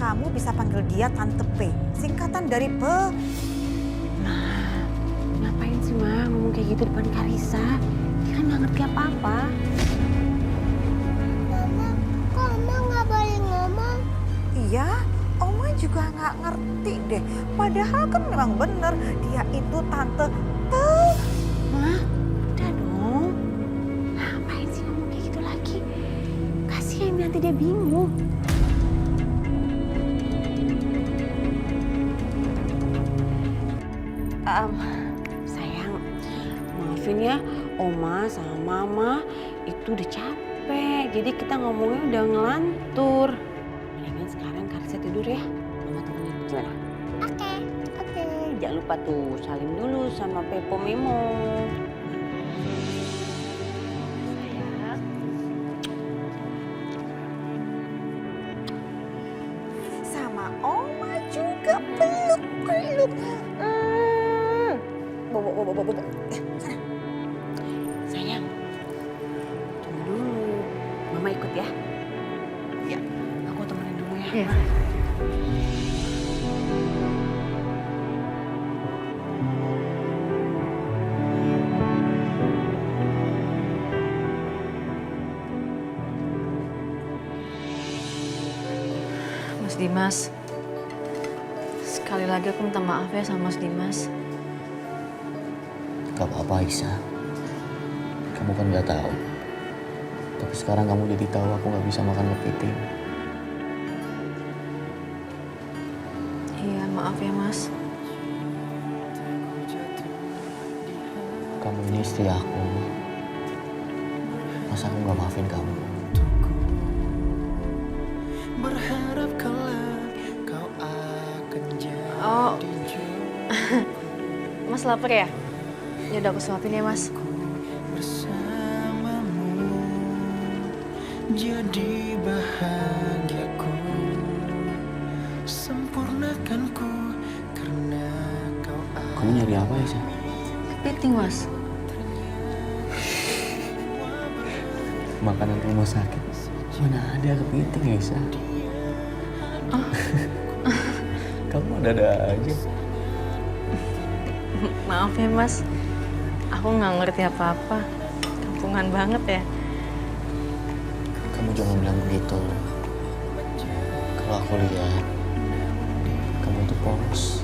kamu bisa panggil dia Tante P, singkatan dari Ngapain sih Ma ngomong kayak gitu depan Karissa? Dia kan nggak ngerti apa-apa. Mama, kok Oma nggak boleh ngomong? Iya, Oma juga nggak ngerti deh. Padahal kan memang bener, dia itu Tante P. Ma, udah dong. Ngapain sih ngomong kayak gitu lagi? Kasihan nanti dia bingung. Sayang, maafin ya, Oma sama Mama itu udah capek. Jadi kita ngomongnya udah ngelantur. Mendingan sekarang Karissa tidur ya. Mama temenin gimana? Oke. Oke, jangan lupa tuh salim dulu sama Pepo Memo. Sayang. Sama Oma juga peluk-peluk. Bobo. Sana. Sayang, tunggu dulu. Mama ikut ya. Ya, aku temenin dulu ya. Iya. Mas Dimas, sekali lagi aku minta maaf ya sama Mas Dimas. Gak apa-apa Aisyah. Kamu kan gak tahu. Tapi sekarang kamu jadi tahu aku gak bisa makan kepiting. Iya, maaf ya Mas. Kamu ini istri aku. Masa aku gak maafin kamu? Berharap kelak kau akan jadi Oh, Mas lapar ya? Ya udah aku suapin ya Mas. bersamamu, jadi bahagiaku, sempurnakan ku karena kau Kamu nyari apa Aisyah? Kepiting Mas. Makanan rumah sakit. Mana ada kepiting Aisyah? Kamu ada aja. Maaf ya Mas, aku nggak ngerti apa-apa. Kampungan banget ya. Kamu jangan bilang begitu. Kalau aku lihat, kamu tuh polos.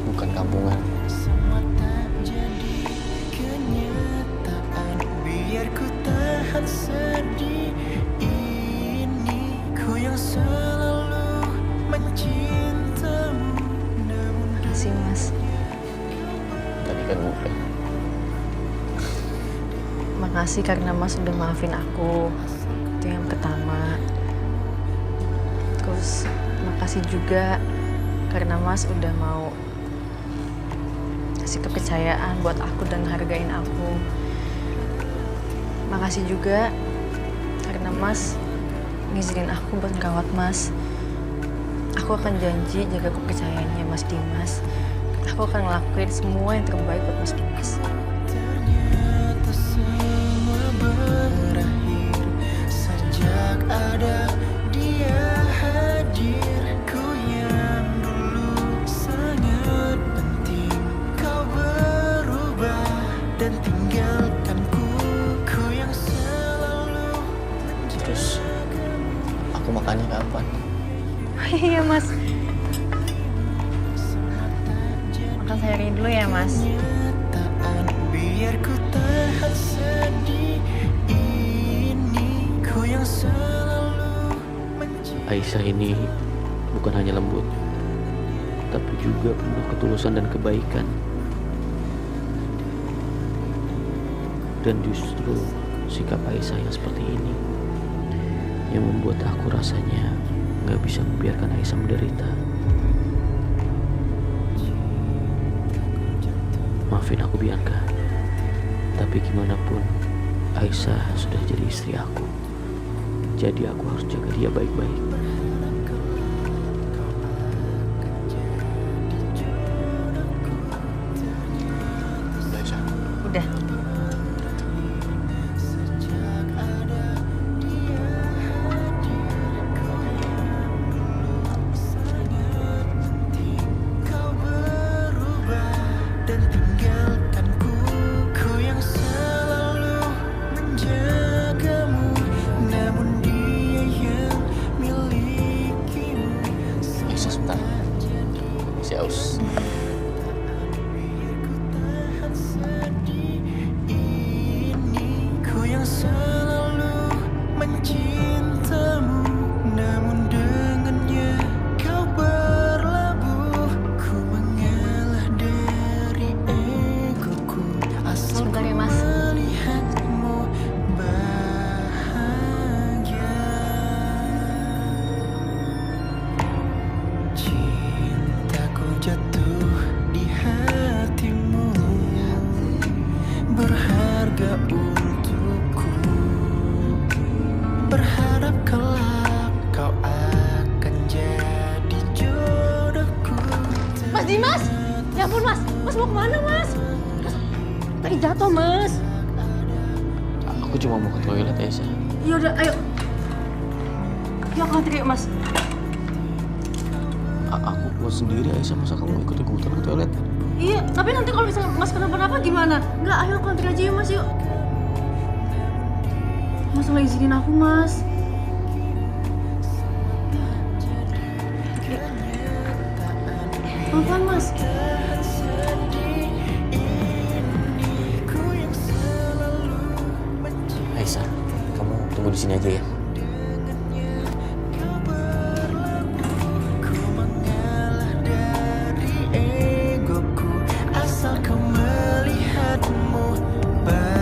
Bukan kampungan. semata jadi kenyataan. Biar ku tahan sedih ini, ku yang selalu mencintamu. Namun Makasih Mas. Tadi kan udah. Makasih karena Mas udah maafin aku. Itu yang pertama. Terus makasih juga karena Mas udah mau kasih kepercayaan buat aku dan hargain aku. Makasih juga karena Mas ngizinin aku buat ngerawat Mas. Aku akan janji jaga kepercayaannya Mas Dimas. Aku akan ngelakuin semua yang terbaik buat Mas Dimas. ternyata semua berakhir sejak ada dia hadir. Ku yang dulu sangat penting, kau berubah dan tinggalkan ku. Ku yang selalu Terus aku makannya kapan? Iya Mas. Makan sayurin dulu ya Mas. kenyataan. Biar ku tahan sedih ini, ku yang selalu mencintai. Aisyah ini bukan hanya lembut, tapi juga penuh ketulusan dan kebaikan. Dan justru sikap Aisyah yang seperti ini yang membuat aku rasanya nggak bisa membiarkan Aisyah menderita. Maafin aku Bianca, tapi gimana pun Aisyah sudah jadi istri aku. Jadi aku harus jaga dia baik-baik. Udah Aisyah. Udah. berharap kelak kau akan jadi jodohku. Mas Dimas! Ya ampun Mas, Mas mau kemana Mas? Tadi jatuh Mas. Aku cuma mau ke toilet, Aisyah. Ya udah, ayo. Yuk aku antar yuk Mas. Aku buat sendiri, Aisyah. Masa kamu ikut-ikutan ke toilet? Iya, tapi nanti kalau misalnya Mas kenapa-napa gimana? Enggak, ayo aku antar aja yuk Mas, yuk. Mas nggak izinin aku Mas. Pelan-pelan Mas. Aisyah, kamu tunggu di sini aja ya. Asal kau melihatmu bahagia.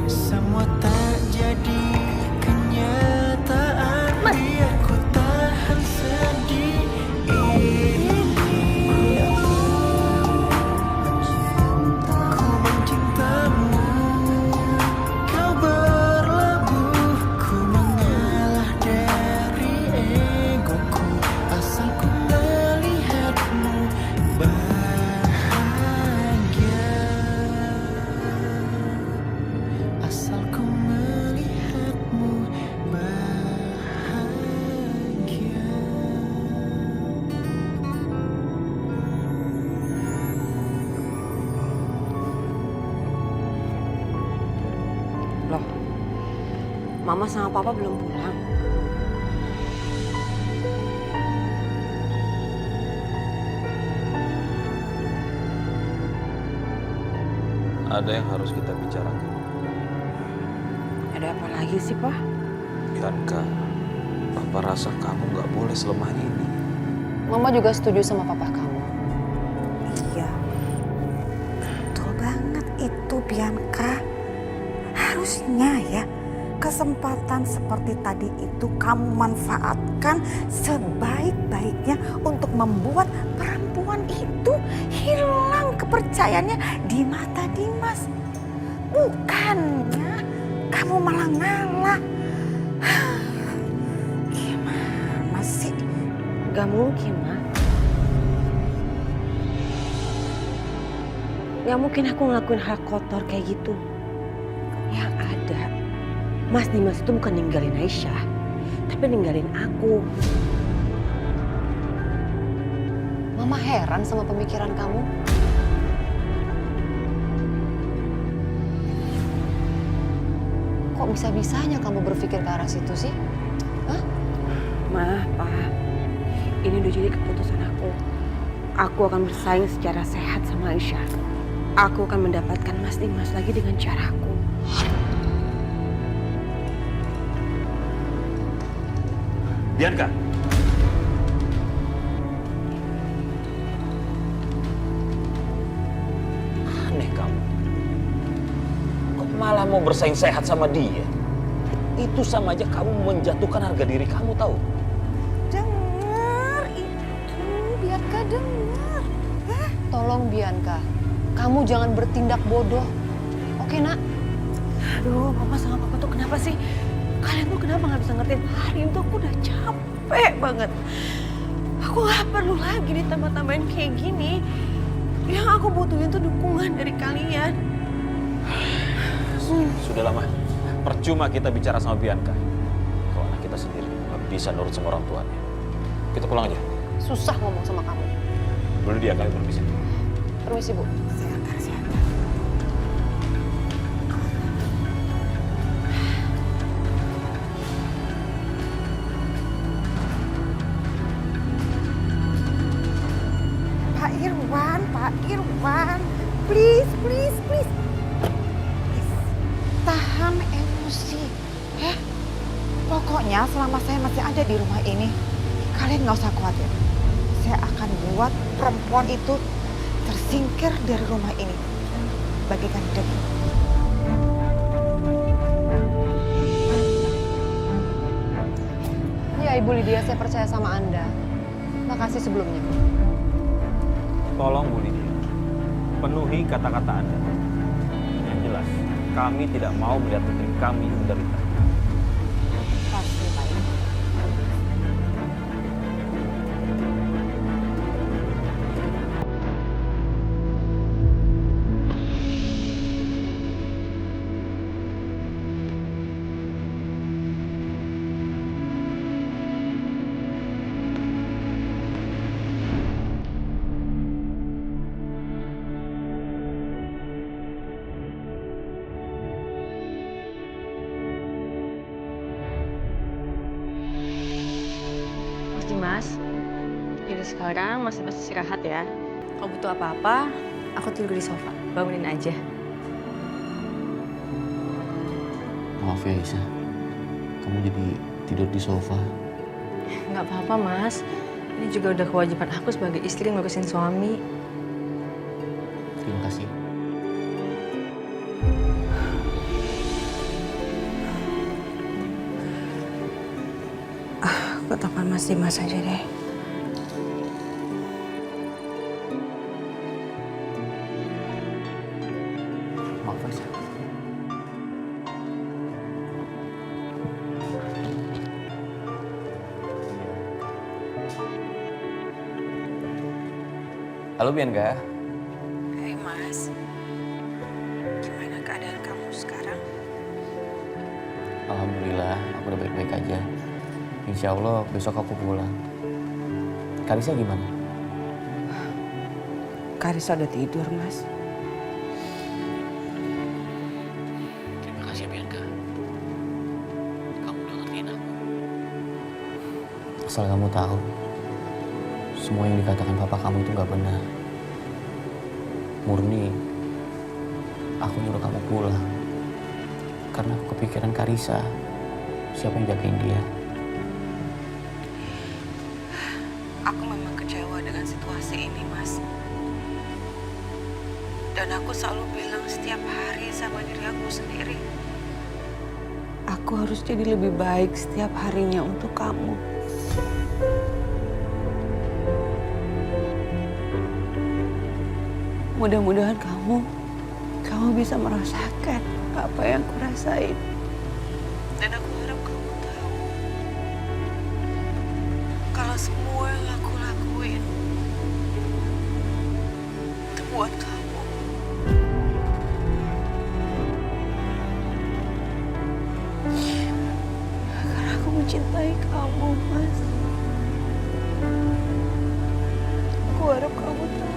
Semua tak jadi kenyataan. Biar ku tahan sedih ini. Ku mencintamu. Kau berlabuh, ku mengalah dari egoku. Asal ku melihatmu bahagia. Asal ku melihatmu bahagia. Loh, Mama sama Papa belum pulang. Ada yang harus kita bicarakan. Ada apa lagi sih, Pak? Bianca, Papa rasa kamu nggak boleh selemah ini. Mama juga setuju sama papa kamu. Iya, betul banget itu Bianca. Harusnya ya kesempatan seperti tadi itu kamu manfaatkan sebaik-baiknya untuk membuat perempuan itu hilang kepercayaannya di mata Dimas. Bukannya kamu malah ngalah. Gimana sih? Gak mungkin, Ma. Gak mungkin aku ngelakuin hal kotor kayak gitu. Yang ada, Mas Dimas itu bukan ninggalin Aisyah, tapi ninggalin aku. Mama heran sama pemikiran kamu. Kok bisa-bisanya kamu berpikir ke arah situ sih? Hah? Ma, Pa, ini udah jadi keputusan aku. Aku akan bersaing secara sehat sama Aisyah. Aku akan mendapatkan Mas Dimas lagi dengan caraku. Bianca. Aneh kamu. Kok malah mau bersaing sehat sama dia? Itu sama aja kamu menjatuhkan harga diri kamu, tahu? Dengar itu, Bianca dengar. Tolong Bianca, kamu jangan bertindak bodoh. Oke nak? Aduh, Mama sama Papa tuh kenapa sih? Kalian tuh kenapa gak bisa ngertiin? Hari itu aku udah capek banget. Aku gak perlu lagi ditambah-tambahin kayak gini. Yang aku butuhin tuh dukungan dari kalian. Sudah lama. Percuma kita bicara sama Bianca. Kalau anak kita sendiri nggak bisa nurut sama orang tuanya. Kita pulang aja. Susah ngomong sama kamu. Dulu dia kali permisi. Permisi Bu. Saya antar. Pak Irwan, please. Tahan emosi, ya. Pokoknya selama saya masih ada di rumah ini, kalian nggak usah khawatir. Saya akan buat perempuan itu tersingkir dari rumah ini, bagaikan debu. Ya Ibu Lydia, saya percaya sama Anda. Makasih sebelumnya. Tolong Bu Lydia, penuhi kata-kata Anda. Yang jelas, kami tidak mau melihat putri kami menderita. Pasti Pak Ibu. Mas Dimas, jadi sekarang Mas Dimas istirahat ya. Kalau butuh apa-apa, aku tidur di sofa. Bangunin aja. Maaf ya Aisyah, kamu jadi tidur di sofa. Nggak apa-apa, Mas. Ini juga udah kewajiban aku sebagai istri ngurusin suami. Terima kasih. Aku telepon Mas Dimas aja deh. Maaf Aisyah. Halo Bianca, Hai Mas, gimana keadaan kamu sekarang? Alhamdulillah, aku udah baik-baik aja. Insya Allah besok aku pulang. Karisa gimana? Karisa udah tidur Mas. Terima kasih Bianca. Kamu udah ngertiin aku. Asal kamu tahu, semua yang dikatakan papa kamu itu gak benar. Murni, aku nyuruh kamu pulang. Karena aku kepikiran Karisa. Siapa yang jagain dia? Aku memang kecewa dengan situasi ini Mas. Dan aku selalu bilang setiap hari sama diri aku sendiri. Aku harus jadi lebih baik setiap harinya untuk kamu. Mudah-mudahan kamu bisa merasakan apa yang aku rasain. Dan aku harap kamu tahu kalau semua yang aku lakuin itu buat kamu. Karena aku mencintai kamu, Mas. Aku harap kamu tahu.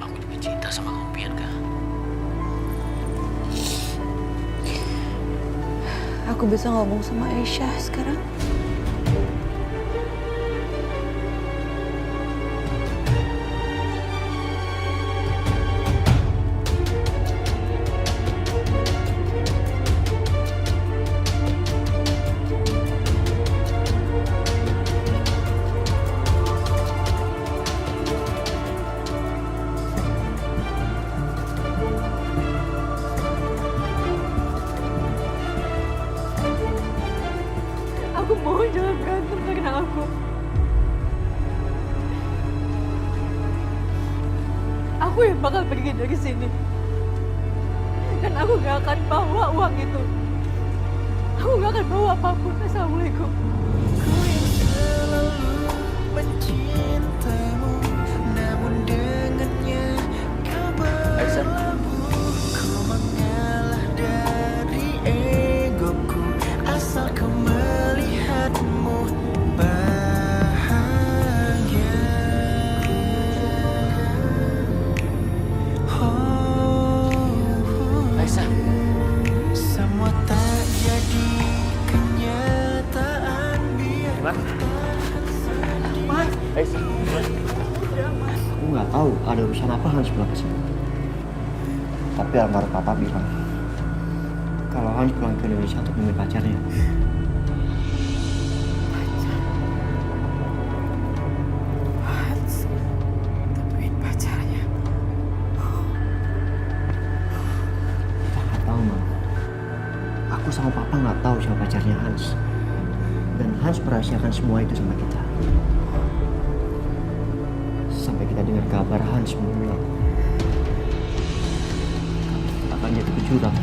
Aku juga cinta sama kamu Bianca. Aku bisa ngomong sama Aisyah sekarang? Aku mohon jangan berantem karena aku. Aku yang bakal pergi dari sini. Dan aku gak akan bawa uang itu. Aku gak akan bawa apapun. Assalamualaikum. Ku yang selalu mencintamu, namun dengannya kau berlabuh. Ku mengalah dari egoku, asal kau melihatmu bahagia. Aisyah. Semua tak jadi kenyataan, biar Mas. Aisyah. Aku nggak tahu ada urusan apa Hans pulang ke sini. Tapi almarhum papa bilang kalau Hans pulang ke Indonesia untuk nemuin pacarnya. Hans, temuin pacarnya. Aku sama papa nggak tahu siapa pacarnya Hans. Dan Hans merahasiakan semua itu sama kita. Sampai kita dengar kabar Hans meninggal. Kita akan jatuh ke jurang.